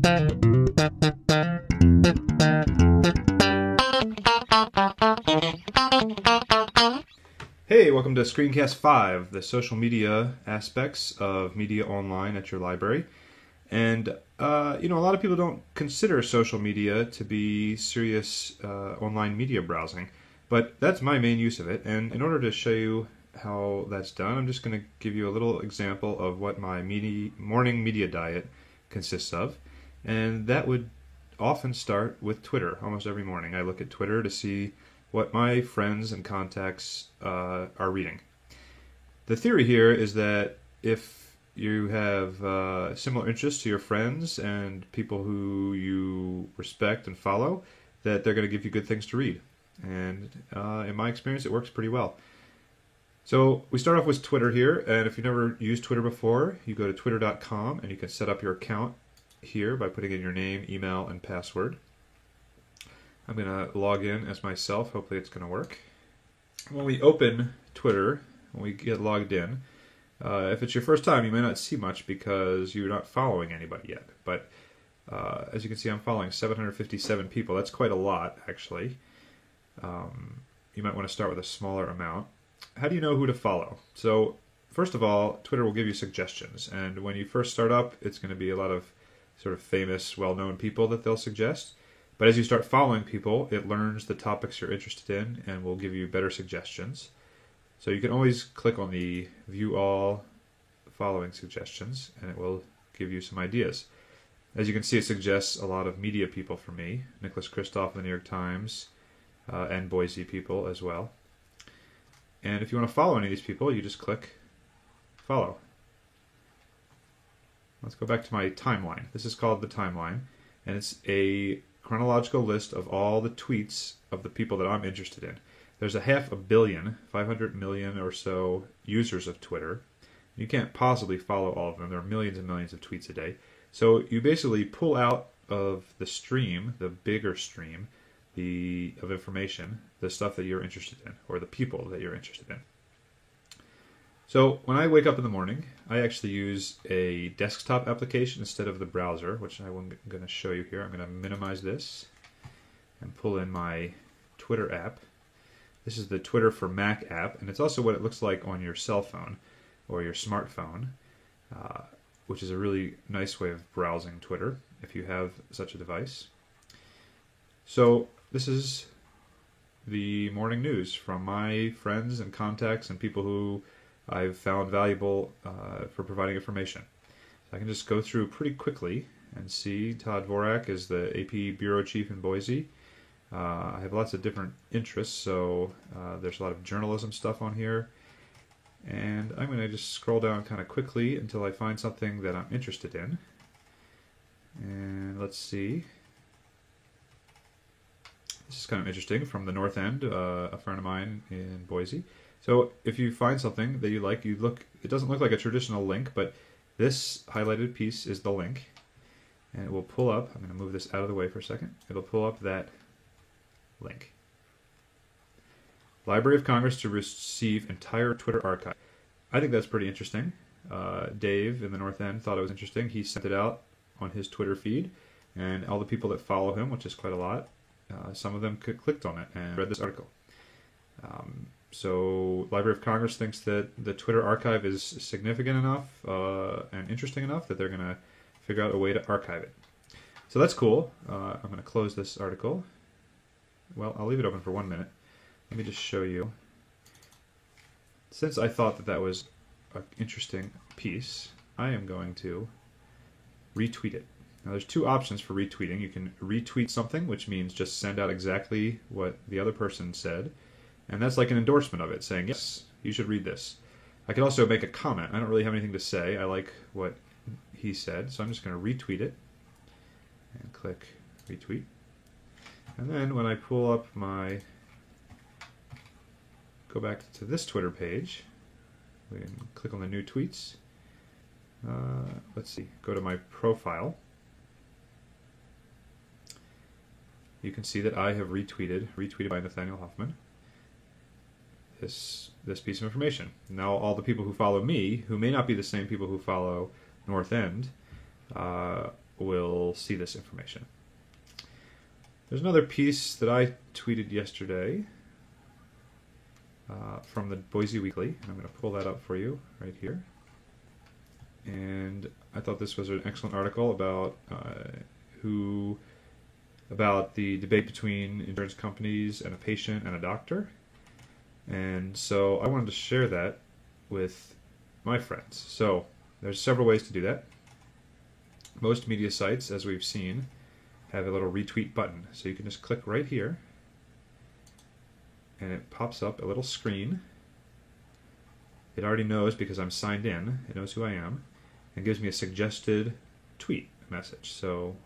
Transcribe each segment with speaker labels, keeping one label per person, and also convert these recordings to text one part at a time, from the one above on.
Speaker 1: Hey, welcome to Screencast 5, the social media aspects of media online at your library. And, a lot of people don't consider social media to be serious online media browsing, but that's my main use of it. And in order to show you how that's done, I'm just going to give you a little example of what my morning media diet consists of. And that would often start with Twitter. Almost every morning I look at Twitter to see what my friends and contacts are reading. The theory here is that if you have similar interests to your friends and people who you respect and follow, that they're going to give you good things to read. And in my experience, it works pretty well. So we start off with Twitter here, and if you've never used Twitter before, you go to twitter.com and you can set up your account here by putting in your name, email, and password. I'm going to log in as myself. Hopefully it's going to work. When we open Twitter, when we get logged in, if it's your first time, you may not see much because you're not following anybody yet. But as you can see, I'm following 757 people. That's quite a lot, actually. You might want to start with a smaller amount. How do you know who to follow? So first of all, Twitter will give you suggestions. And when you first start up, it's going to be a lot of sort of famous, well-known people that they'll suggest. But as you start following people, it learns the topics you're interested in and will give you better suggestions. So you can always click on the View All Following Suggestions, and it will give you some ideas. As you can see, it suggests a lot of media people for me, Nicholas Kristof of the New York Times, and Boise people as well. And if you want to follow any of these people, you just click Follow. Let's go back to my timeline. This is called the timeline, and it's a chronological list of all the tweets of the people that I'm interested in. There's a 500 million, 500 million or so users of Twitter. You can't possibly follow all of them. There are millions and millions of tweets a day. So you basically pull out of the stream, the bigger stream, of information, the stuff that you're interested in, or the people that you're interested in. So when I wake up in the morning, I actually use a desktop application instead of the browser, which I'm going to show you here. I'm going to minimize this and pull in my Twitter app. This is the Twitter for Mac app, and it's also what it looks like on your cell phone or your smartphone, which is a really nice way of browsing Twitter if you have such a device. So this is the morning news from my friends and contacts and people who I've found valuable for providing information. So I can just go through pretty quickly and see Todd Vorak is the AP Bureau Chief in Boise. I have lots of different interests, so there's a lot of journalism stuff on here. And I'm going to just scroll down kind of quickly until I find something that I'm interested in. And let's see. This is kind of interesting from the North End, a friend of mine in Boise. So if you find something that you like, it doesn't look like a traditional link, but this highlighted piece is the link. And it will pull up, I'm going to move this out of the way for a second, it'll pull up that link. Library of Congress to receive entire Twitter archive. I think that's pretty interesting. Dave in the North End thought it was interesting. He sent it out on his Twitter feed, and all the people that follow him, which is quite a lot, some of them clicked on it and read this article. So Library of Congress thinks that the Twitter archive is significant enough and interesting enough that they're going to figure out a way to archive it. So that's cool. I'm going to close this article. Well, I'll leave it open for 1 minute. Let me just show you. Since I thought that that was an interesting piece, I am going to retweet it. Now there's two options for retweeting. You can retweet something, which means just send out exactly what the other person said, and that's like an endorsement of it, saying, yes, you should read this. I can also make a comment. I don't really have anything to say. I like what he said, so I'm just going to retweet it, and click retweet. And then when I pull up go back to this Twitter page, we can click on the new tweets. Let's see, go to my profile. You can see that I have retweeted by Nathaniel Hoffman, this piece of information. Now all the people who follow me, who may not be the same people who follow North End, will will see this information. There's another piece that I tweeted yesterday from the Boise Weekly, and I'm going to pull that up for you right here. And I thought this was an excellent article about about the debate between insurance companies and a patient and a doctor. And so I wanted to share that with my friends. So there's several ways to do that. Most media sites, as we've seen, have a little retweet button. So you can just click right here, and it pops up a little screen. It already knows because I'm signed in. It knows who I am, and gives me a suggested tweet message. So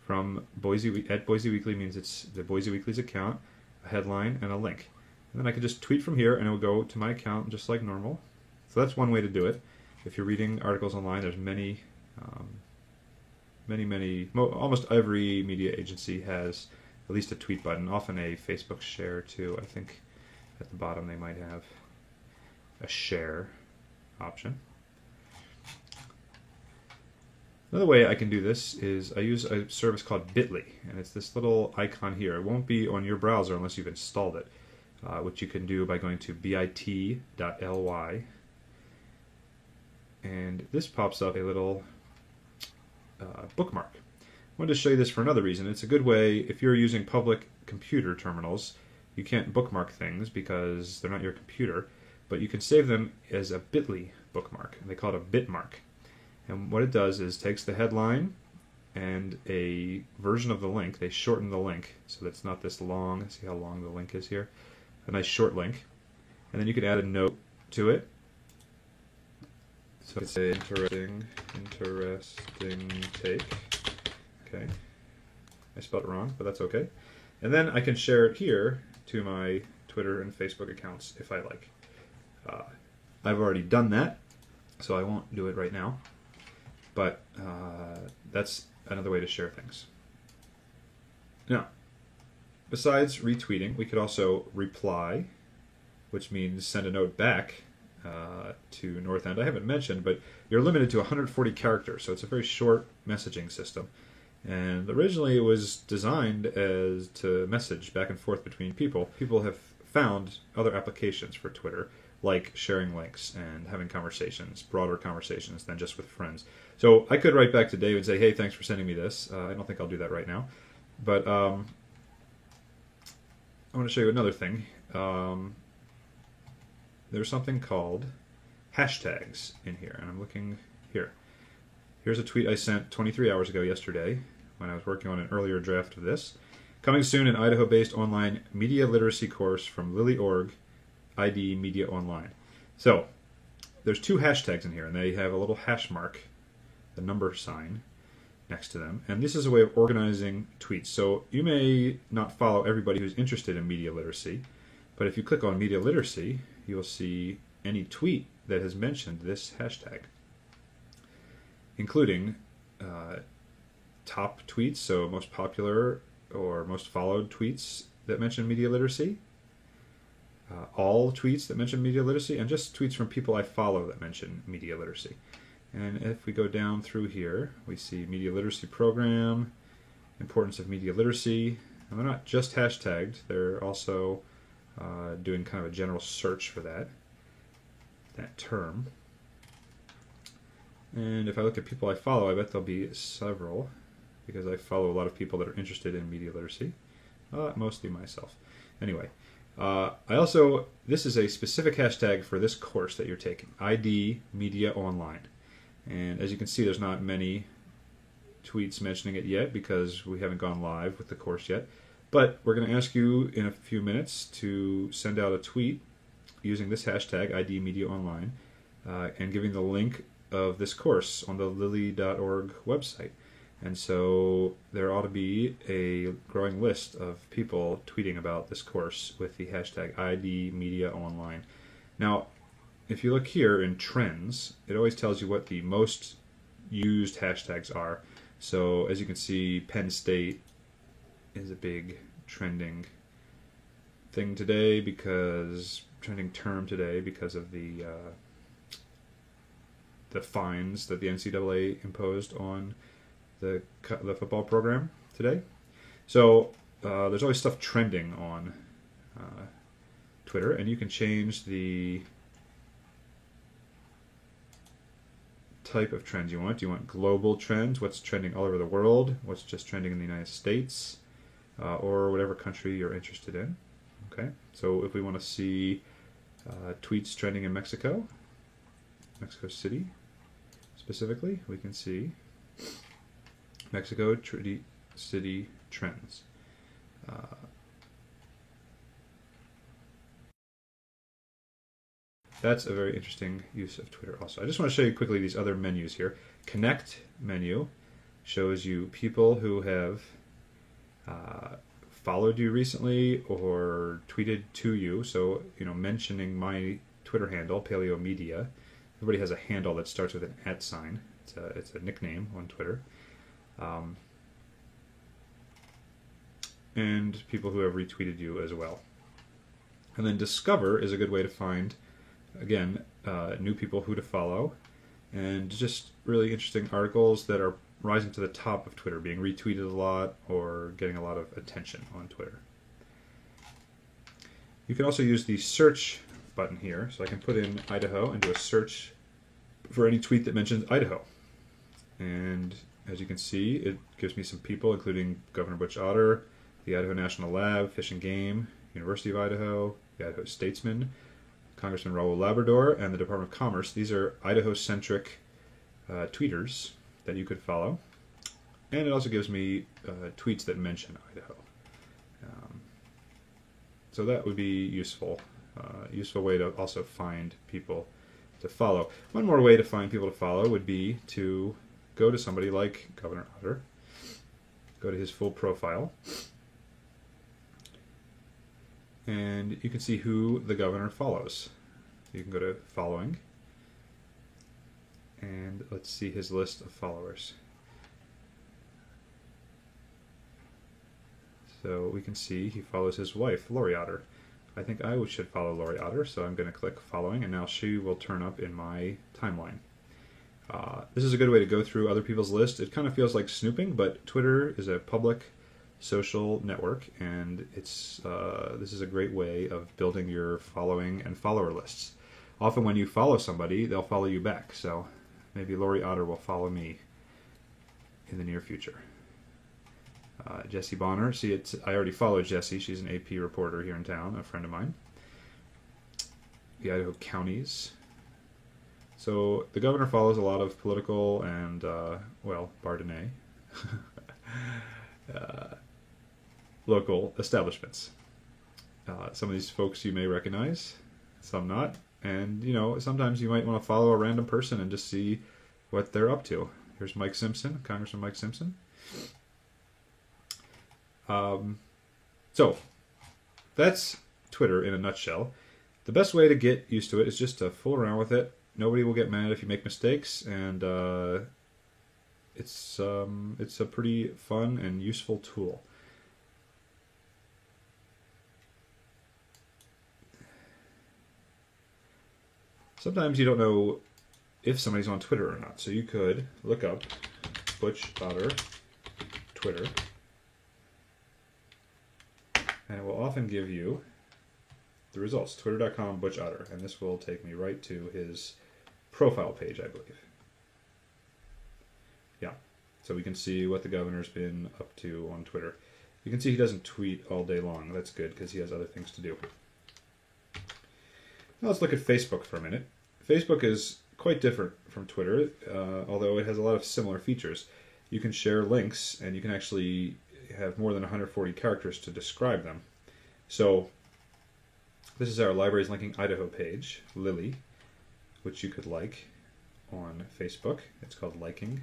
Speaker 1: from Boise at Boise Weekly means it's the Boise Weekly's account, a headline, and a link. And then I can just tweet from here, and it will go to my account just like normal. So that's one way to do it. If you're reading articles online, there's almost every media agency has at least a tweet button, often a Facebook share too. I think at the bottom they might have a share option. Another way I can do this is I use a service called Bitly, and it's this little icon here. It won't be on your browser unless you've installed it, which you can do by going to bit.ly. And this pops up a little bookmark. I wanted to show you this for another reason. It's a good way, if you're using public computer terminals, you can't bookmark things because they're not your computer, but you can save them as a Bitly bookmark, and they call it a bitmark. And what it does is takes the headline and a version of the link. They shorten the link so that's not this long. See how long the link is here? A nice short link. And then you can add a note to it. So it's a interesting take. Okay. I spelled it wrong, but that's okay. And then I can share it here to my Twitter and Facebook accounts if I like. I've already done that, so I won't do it right now. But that's another way to share things. Now, besides retweeting, we could also reply, which means send a note back to North End. I haven't mentioned, but you're limited to 140 characters, so it's a very short messaging system. And originally it was designed as to message back and forth between people. People have found other applications for Twitter, like sharing links and having conversations, broader conversations than just with friends. So I could write back to Dave and say, hey, thanks for sending me this. I don't think I'll do that right now. But I want to show you another thing. There's something called hashtags in here, and I'm looking here. Here's a tweet I sent 23 hours ago yesterday when I was working on an earlier draft of this. Coming soon, an Idaho-based online media literacy course from Lilly.org, ID Media Online. So there's two hashtags in here, and they have a little hash mark, the number sign, next to them. And this is a way of organizing tweets. So you may not follow everybody who's interested in media literacy, but if you click on media literacy, you'll see any tweet that has mentioned this hashtag, including top tweets, so most popular or most followed tweets that mention media literacy, all tweets that mention media literacy, and just tweets from people I follow that mention media literacy. And if we go down through here, we see media literacy program, importance of media literacy, and they're not just hashtagged, they're also doing kind of a general search for that term. And if I look at people I follow, I bet there'll be several, because I follow a lot of people that are interested in media literacy, mostly myself. Anyway, this is a specific hashtag for this course that you're taking, ID Media Online. And as you can see, there's not many tweets mentioning it yet because we haven't gone live with the course yet. But we're going to ask you in a few minutes to send out a tweet using this hashtag, ID Media Online, and giving the link of this course on the Lilly.org website. And so there ought to be a growing list of people tweeting about this course with the hashtag ID Media Online. Now, if you look here in trends, it always tells you what the most used hashtags are. So as you can see, Penn State is a big trending thing today trending term today because of the fines that the NCAA imposed on the football program today. So there's always stuff trending on Twitter, and you can change the type of trends you want. Do you want global trends, what's trending all over the world, what's just trending in the United States, or whatever country you're interested in? Okay, so if we want to see tweets trending in Mexico City specifically, we can see Mexico City trends. That's a very interesting use of Twitter also. I just want to show you quickly these other menus here. Connect menu shows you people who have followed you recently or tweeted to you. So, mentioning my Twitter handle, Paleo Media. Everybody has a handle that starts with an @ sign. It's a nickname on Twitter. And people who have retweeted you as well. And then Discover is a good way to find, again, new people who to follow, and just really interesting articles that are rising to the top of Twitter, being retweeted a lot or getting a lot of attention on Twitter. You can also use the search button here, so I can put in Idaho and do a search for any tweet that mentions Idaho. And as you can see, it gives me some people, including Governor Butch Otter, the Idaho National Lab, Fish and Game, University of Idaho, the Idaho Statesman, Congressman Raul Labrador, and the Department of Commerce. These are Idaho-centric tweeters that you could follow. And it also gives me tweets that mention Idaho. So that would be useful. Useful way to also find people to follow. One more way to find people to follow would be to go to somebody like Governor Otter, go to his full profile, and you can see who the governor follows. You can go to following, and let's see his list of followers. So we can see he follows his wife, Lori Otter. I think I should follow Lori Otter, so I'm going to click following, and now she will turn up in my timeline. This is a good way to go through other people's lists. It kind of feels like snooping, but Twitter is a public social network, and this is a great way of building your following and follower lists. Often when you follow somebody, they'll follow you back, so maybe Lori Otter will follow me in the near future. Jesse Bonner, I already followed Jesse. She's an AP reporter here in town, a friend of mine. The Idaho counties. So the governor follows a lot of political and, Bardonnais, local establishments. Some of these folks you may recognize, some not. And, sometimes you might want to follow a random person and just see what they're up to. Here's Mike Simpson, Congressman Mike Simpson. So that's Twitter in a nutshell. The best way to get used to it is just to fool around with it. Nobody will get mad if you make mistakes, and it's a pretty fun and useful tool. Sometimes you don't know if somebody's on Twitter or not, so you could look up Butch Otter Twitter, and it will often give you the results. Twitter.com Butch Otter, and this will take me right to his profile page, I believe. Yeah, so we can see what the governor's been up to on Twitter. You can see he doesn't tweet all day long. That's good because he has other things to do. Now let's look at Facebook for a minute. Facebook is quite different from Twitter, although it has a lot of similar features. You can share links, and you can actually have more than 140 characters to describe them. So this is our Libraries Linking Idaho page, Lily, which you could like on Facebook. It's called Liking.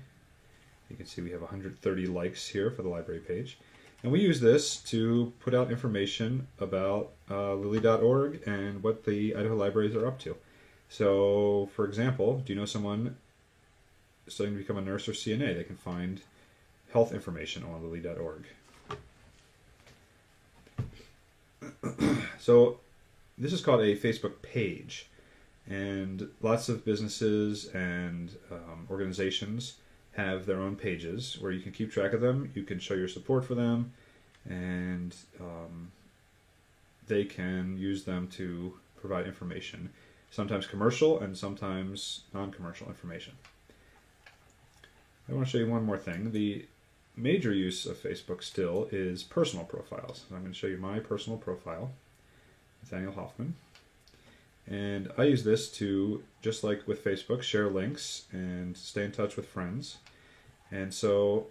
Speaker 1: You can see we have 130 likes here for the library page. And we use this to put out information about lily.org and what the Idaho libraries are up to. So, for example, do you know someone studying to become a nurse or CNA? They can find health information on lily.org. So, this is called a Facebook page, and lots of businesses and organizations have their own pages where you can keep track of them, you can show your support for them, and they can use them to provide information, sometimes commercial and sometimes non-commercial information. I want to show you one more thing. The major use of Facebook still is personal profiles. So I'm going to show you my personal profile, Nathaniel Hoffman. And I use this to, just like with Facebook, share links and stay in touch with friends. And so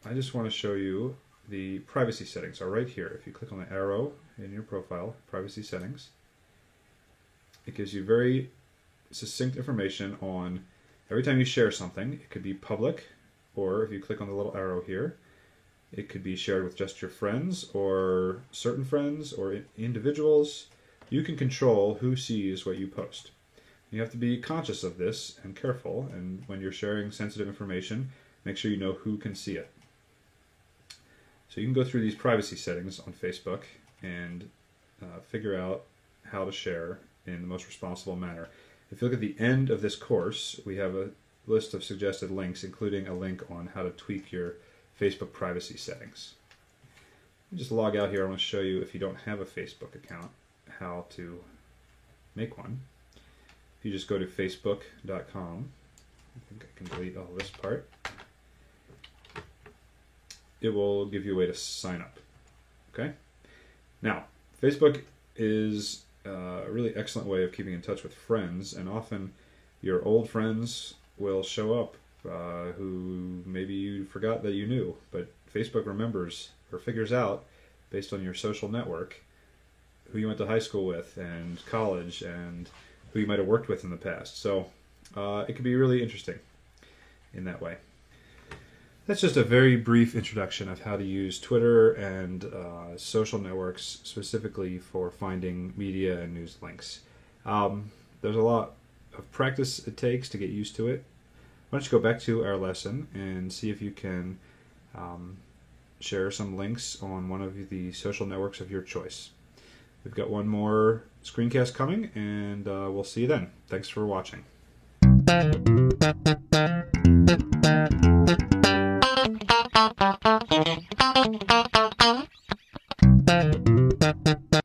Speaker 1: I just want to show you the privacy settings are right here. If you click on the arrow in your profile, privacy settings, it gives you very succinct information on every time you share something. It could be public, or if you click on the little arrow here, it could be shared with just your friends or certain friends or individuals. You can control who sees what you post. You have to be conscious of this and careful, and when you're sharing sensitive information, make sure you know who can see it. So you can go through these privacy settings on Facebook and figure out how to share in the most responsible manner. If you look at the end of this course, we have a list of suggested links, including a link on how to tweak your Facebook privacy settings. Just log out here. I want to show you, if you don't have a Facebook account, how to make one. If you just go to facebook.com, I think I can delete all this part, it will give you a way to sign up. Okay? Now, Facebook is a really excellent way of keeping in touch with friends, and often your old friends will show up who maybe you forgot that you knew, but Facebook remembers or figures out, based on your social network, who you went to high school with and college and who you might have worked with in the past. So it can be really interesting in that way. That's just a very brief introduction of how to use Twitter and social networks specifically for finding media and news links. There's a lot of practice it takes to get used to it. Why don't you go back to our lesson and see if you can share some links on one of the social networks of your choice. We've got one more screencast coming, and we'll see you then. Thanks for watching.